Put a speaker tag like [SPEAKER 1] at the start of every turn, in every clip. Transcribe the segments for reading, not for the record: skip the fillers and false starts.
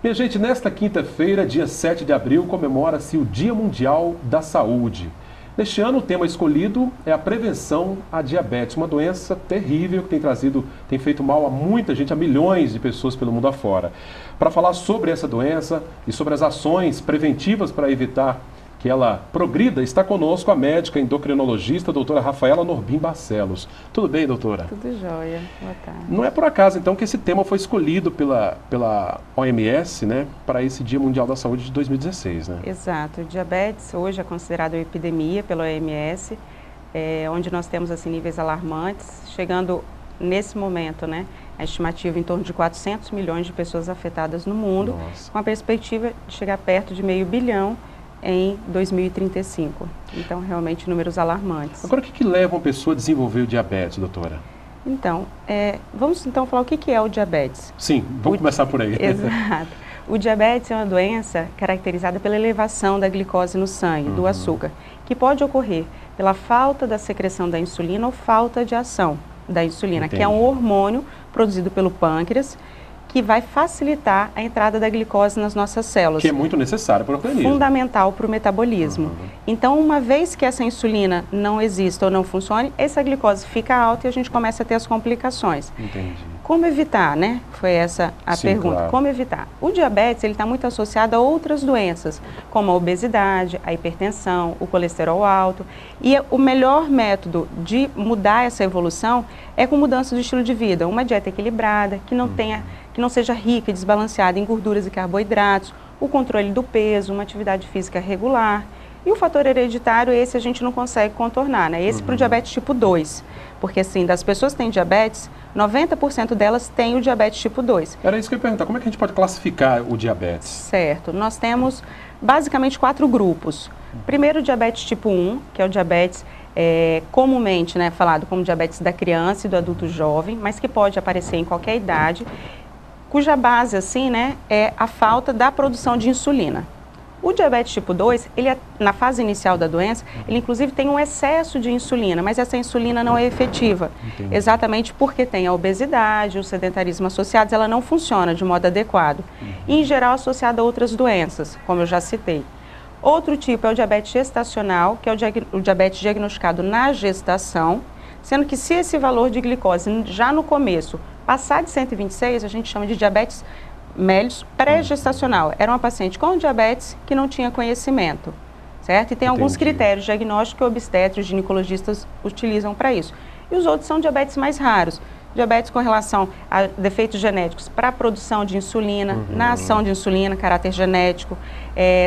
[SPEAKER 1] Minha gente, nesta quinta-feira, dia 7 de abril, comemora-se o Dia Mundial da Saúde. Neste ano, o tema escolhido é a prevenção à diabetes, uma doença terrível que tem feito mal a muita gente, a milhões de pessoas pelo mundo afora. Para falar sobre essa doença e sobre as ações preventivas para evitar que ela progrida, está conosco a médica endocrinologista, doutora Rafaela Norbim Barcelos. Tudo bem, doutora?
[SPEAKER 2] Tudo jóia. Boa tarde.
[SPEAKER 1] Não é por acaso, então, que esse tema foi escolhido pela OMS, né, para esse Dia Mundial da Saúde de 2016, né?
[SPEAKER 2] Exato. O diabetes hoje é considerado uma epidemia pela OMS, onde nós temos assim, níveis alarmantes, chegando nesse momento, né, a estimativa em torno de 400 milhões de pessoas afetadas no mundo,
[SPEAKER 1] Nossa.
[SPEAKER 2] com a perspectiva de chegar perto de meio bilhão em 2035. Então, realmente, números alarmantes.
[SPEAKER 1] Agora, o que leva uma pessoa a desenvolver o diabetes, doutora?
[SPEAKER 2] Então, vamos então falar o que é o diabetes.
[SPEAKER 1] Sim, vamos começar por aí.
[SPEAKER 2] Exato. O diabetes é uma doença caracterizada pela elevação da glicose no sangue, do açúcar, que pode ocorrer pela falta da secreção da insulina ou falta de ação da insulina,
[SPEAKER 1] Entendi.
[SPEAKER 2] que é um hormônio produzido pelo pâncreas, que vai facilitar a entrada da glicose nas nossas células.
[SPEAKER 1] Que é muito necessário para o organismo.
[SPEAKER 2] Fundamental para o metabolismo. Então, uma vez que essa insulina não existe ou não funcione, essa glicose fica alta e a gente começa a ter as complicações.
[SPEAKER 1] Entendi.
[SPEAKER 2] Como evitar, né? Foi essa a
[SPEAKER 1] Sim,
[SPEAKER 2] pergunta.
[SPEAKER 1] claro.
[SPEAKER 2] Como evitar? O diabetes, ele está muito associado a outras doenças, como a obesidade, a hipertensão, o colesterol alto. E o melhor método de mudar essa evolução é com mudança do estilo de vida. Uma dieta equilibrada, que não seja rica e desbalanceada em gorduras e carboidratos, o controle do peso, uma atividade física regular. E o fator hereditário, esse a gente não consegue contornar, né? Esse para o diabetes tipo 2. Porque, assim, das pessoas que têm diabetes, 90% delas têm o diabetes tipo 2.
[SPEAKER 1] Era isso que eu ia perguntar. Como é que a gente pode classificar o diabetes?
[SPEAKER 2] Certo. Nós temos, basicamente, 4 grupos. Primeiro, o diabetes tipo 1, que é o diabetes comumente, né, falado como diabetes da criança e do adulto jovem, mas que pode aparecer em qualquer idade, cuja base, assim, né, é a falta da produção de insulina. O diabetes tipo 2, ele na fase inicial da doença, ele inclusive tem um excesso de insulina, mas essa insulina não é efetiva.
[SPEAKER 1] Entendi.
[SPEAKER 2] Exatamente porque tem a obesidade, o sedentarismo associados, ela não funciona de modo adequado. E, em geral, associada a outras doenças, como eu já citei. Outro tipo é o diabetes gestacional, que é o diabetes diagnosticado na gestação, sendo que se esse valor de glicose já no começo passar de 126, a gente chama de diabetes mellitus pré-gestacional. Era uma paciente com diabetes que não tinha conhecimento, certo? E tem alguns critérios diagnósticos que obstetras e ginecologistas utilizam para isso. E os outros são diabetes mais raros. Diabetes com relação a defeitos genéticos para a produção de insulina, na ação de insulina, caráter genético,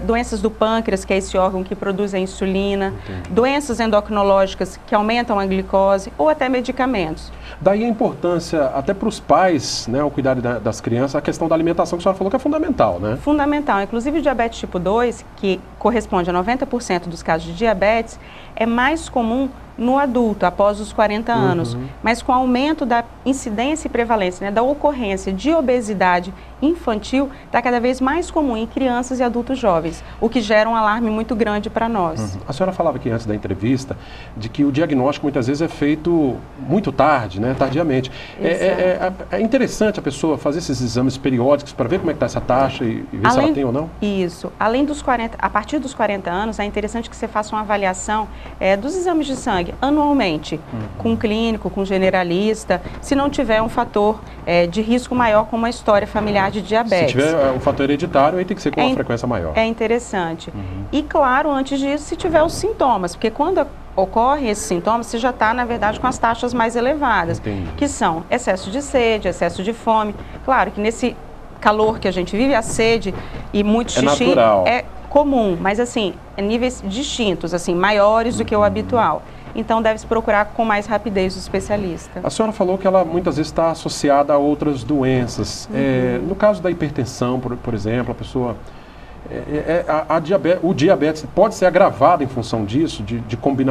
[SPEAKER 2] doenças do pâncreas, que é esse órgão que produz a insulina, doenças endocrinológicas que aumentam a glicose ou até medicamentos.
[SPEAKER 1] Daí a importância, até para os pais, né, ao cuidar das crianças, a questão da alimentação que a senhora falou que é fundamental, né?
[SPEAKER 2] Fundamental. Inclusive o diabetes tipo 2, que corresponde a 90% dos casos de diabetes, é mais comum no adulto, após os 40 anos, mas com o aumento da incidência e prevalência, né, da ocorrência de obesidade infantil, está cada vez mais comum em crianças e adultos jovens, o que gera um alarme muito grande para nós.
[SPEAKER 1] A senhora falava aqui antes da entrevista de que o diagnóstico muitas vezes é feito muito tarde, né, tardiamente. É interessante a pessoa fazer esses exames periódicos para ver como é que está essa taxa e ver se ela tem ou não?
[SPEAKER 2] Isso. Além dos 40, a partir dos 40 anos, é interessante que você faça uma avaliação dos exames de sangue anualmente, com um clínico, com um generalista, se não tiver um fator de risco maior, como a história familiar de diabetes.
[SPEAKER 1] Se tiver um fator hereditário, aí tem que ser com uma frequência maior.
[SPEAKER 2] É interessante. E claro, antes disso, se tiver os sintomas, porque quando ocorrem esses sintomas, você já está, na verdade, com as taxas mais elevadas, que são excesso de sede, excesso de fome. Claro que nesse calor que a gente vive, a sede e muito xixi é comum, mas assim, níveis distintos, assim, maiores do que o habitual. Então, deve-se procurar com mais rapidez o especialista. A
[SPEAKER 1] senhora falou que ela muitas vezes está associada a outras doenças. No caso da hipertensão, por exemplo, a pessoa... o diabetes pode ser agravado em função disso,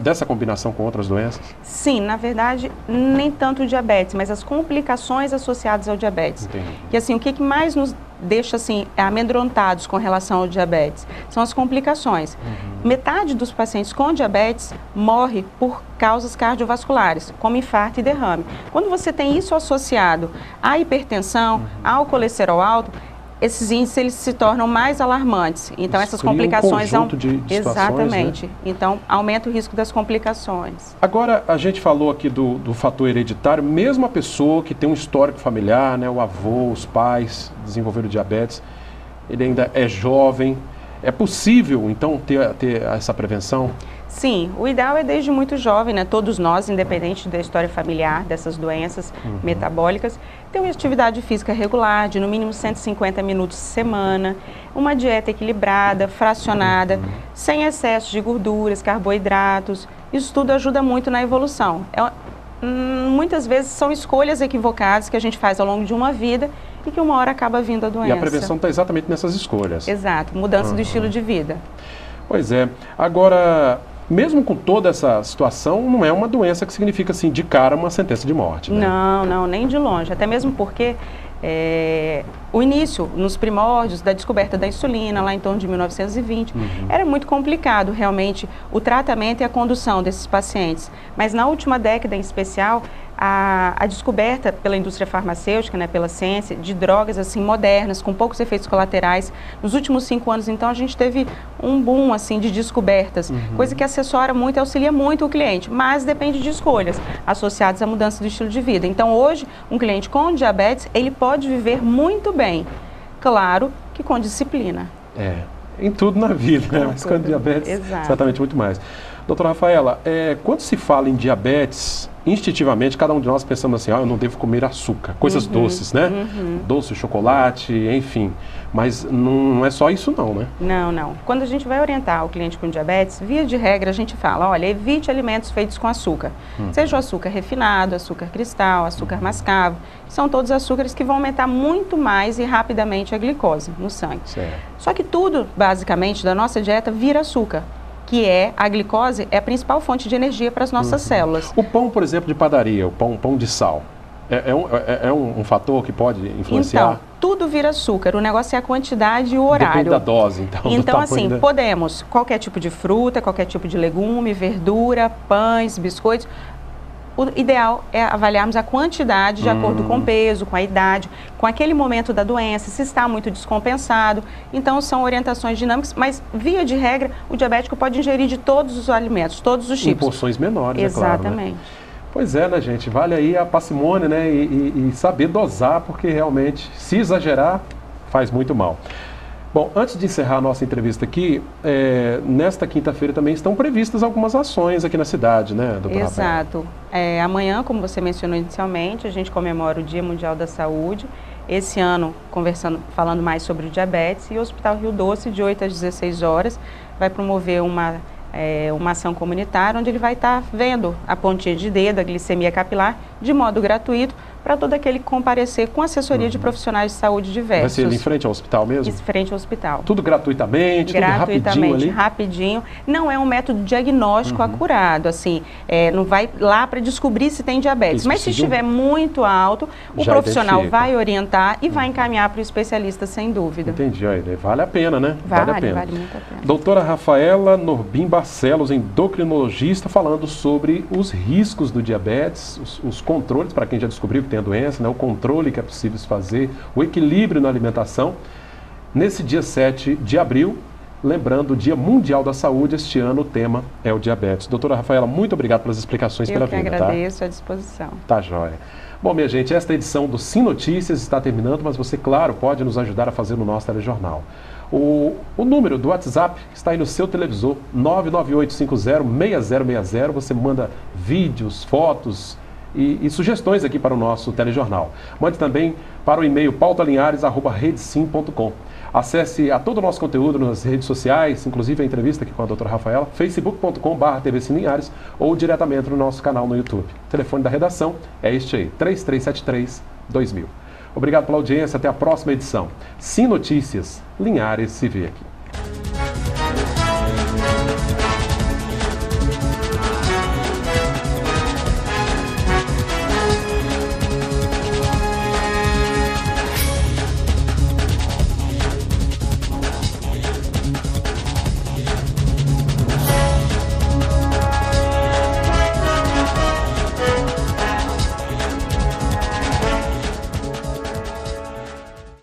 [SPEAKER 1] dessa combinação com outras doenças?
[SPEAKER 2] Sim, na verdade, nem tanto o diabetes, mas as complicações associadas ao diabetes.
[SPEAKER 1] Entendi.
[SPEAKER 2] E assim, o que mais nos deixa assim amedrontados com relação ao diabetes são as complicações. Metade dos pacientes com diabetes morre por causas cardiovasculares, como infarto e derrame. Quando você tem isso associado à hipertensão, ao colesterol alto, esses índices eles se tornam mais alarmantes. Então, essas complicações
[SPEAKER 1] são... de
[SPEAKER 2] exatamente.
[SPEAKER 1] Né?
[SPEAKER 2] Então, aumenta o risco das complicações.
[SPEAKER 1] Agora, a gente falou aqui do fator hereditário, mesmo a pessoa que tem um histórico familiar, né, o avô, os pais desenvolveram diabetes, ele ainda é jovem, é possível, então, ter essa prevenção?
[SPEAKER 2] Sim, o ideal é desde muito jovem, né? Todos nós, independente da história familiar, dessas doenças metabólicas, ter uma atividade física regular, de no mínimo 150 minutos por semana, uma dieta equilibrada, fracionada, sem excesso de gorduras, carboidratos. Isso tudo ajuda muito na evolução. Muitas vezes são escolhas equivocadas que a gente faz ao longo de uma vida e que uma hora acaba vindo a doença.
[SPEAKER 1] E a prevenção está exatamente nessas escolhas.
[SPEAKER 2] Exato, mudança do estilo de vida.
[SPEAKER 1] Pois é. Agora, mesmo com toda essa situação, não é uma doença que significa, assim, de cara uma sentença de morte, né?
[SPEAKER 2] Não, nem de longe. Até mesmo porque o início, nos primórdios da descoberta da insulina, lá em torno de 1920, era muito complicado, realmente, o tratamento e a condução desses pacientes. Mas na última década, em especial, a descoberta pela indústria farmacêutica, né, pela ciência, de drogas assim modernas, com poucos efeitos colaterais. Nos últimos 5 anos, então, a gente teve um boom assim, de descobertas, coisa que assessora muito e auxilia muito o cliente, mas depende de escolhas associadas à mudança do estilo de vida. Então, hoje, um cliente com diabetes, ele pode viver muito bem, claro que com disciplina.
[SPEAKER 1] Em tudo na vida, né? Mas com diabetes, exatamente, muito mais. Doutora Rafaela, quando se fala em diabetes, instintivamente, cada um de nós pensamos assim, eu não devo comer açúcar, coisas doces, né? Doce, chocolate, enfim. Mas não é só isso não, né?
[SPEAKER 2] Não. Quando a gente vai orientar o cliente com diabetes, via de regra a gente fala, olha, evite alimentos feitos com açúcar. Seja o açúcar refinado, açúcar cristal, açúcar mascavo. São todos açúcares que vão aumentar muito mais e rapidamente a glicose no sangue. Só que tudo, basicamente, da nossa dieta vira açúcar, que a glicose é a principal fonte de energia para as nossas células.
[SPEAKER 1] O pão, por exemplo, de padaria, o pão de sal, é um fator que pode influenciar?
[SPEAKER 2] Então, tudo vira açúcar, o negócio é a quantidade e o horário.
[SPEAKER 1] Depende da dose, então.
[SPEAKER 2] Então, assim, podemos, qualquer tipo de fruta, qualquer tipo de legume, verdura, pães, biscoitos. O ideal é avaliarmos a quantidade de acordo com o peso, com a idade, com aquele momento da doença, se está muito descompensado. Então, são orientações dinâmicas, mas, via de regra, o diabético pode ingerir de todos os alimentos, todos os tipos.
[SPEAKER 1] Em porções menores,
[SPEAKER 2] exatamente.
[SPEAKER 1] É claro, né? Pois é, né, gente? Vale aí a parcimônia, né? E saber dosar, porque realmente, se exagerar, faz muito mal. Bom, antes de encerrar a nossa entrevista aqui, nesta quinta-feira também estão previstas algumas ações aqui na cidade, né, doutora Rafaela?
[SPEAKER 2] Exato. Amanhã, como você mencionou inicialmente, a gente comemora o Dia Mundial da Saúde. Esse ano, falando mais sobre o diabetes, e o Hospital Rio Doce, de 8 às 16 horas, vai promover uma ação comunitária, onde ele vai estar vendo a pontinha de dedo, a glicemia capilar, de modo gratuito, para todo aquele que comparecer com assessoria de profissionais de saúde diversos.
[SPEAKER 1] Vai ser ali em frente ao hospital mesmo?
[SPEAKER 2] Em frente ao hospital.
[SPEAKER 1] Tudo gratuitamente, tudo
[SPEAKER 2] rapidinho. Não é um método diagnóstico acurado, assim, não vai lá para descobrir se tem diabetes. Mas se estiver muito alto, o profissional vai orientar e vai encaminhar para o especialista, sem dúvida.
[SPEAKER 1] Entendi, vale a pena, né?
[SPEAKER 2] Vale muito a pena.
[SPEAKER 1] Doutora Rafaela Norbim Barcelos, endocrinologista, falando sobre os riscos do diabetes, os controles, para quem já descobriu que tem a doença, né, o controle que é possível se fazer, o equilíbrio na alimentação. Nesse dia 7 de abril, lembrando o Dia Mundial da Saúde, este ano o tema é o diabetes. Doutora Rafaela, muito obrigado pelas explicações, pela vinda.
[SPEAKER 2] Eu que agradeço, à disposição.
[SPEAKER 1] Tá joia. Bom, minha gente, esta edição do Sim Notícias está terminando, mas você, claro, pode nos ajudar a fazer no nosso telejornal. O número do WhatsApp está aí no seu televisor, 998506060. Você manda vídeos, fotos e sugestões aqui para o nosso telejornal. Mande também para o e-mail pautalinhares@redesim.com. Acesse a todo o nosso conteúdo nas redes sociais, inclusive a entrevista aqui com a doutora Rafaela, facebook.com/tvsimlinhares ou diretamente no nosso canal no YouTube. O telefone da redação é este aí, 3373-2000. Obrigado pela audiência, até a próxima edição. Sim Notícias, Linhares se vê aqui.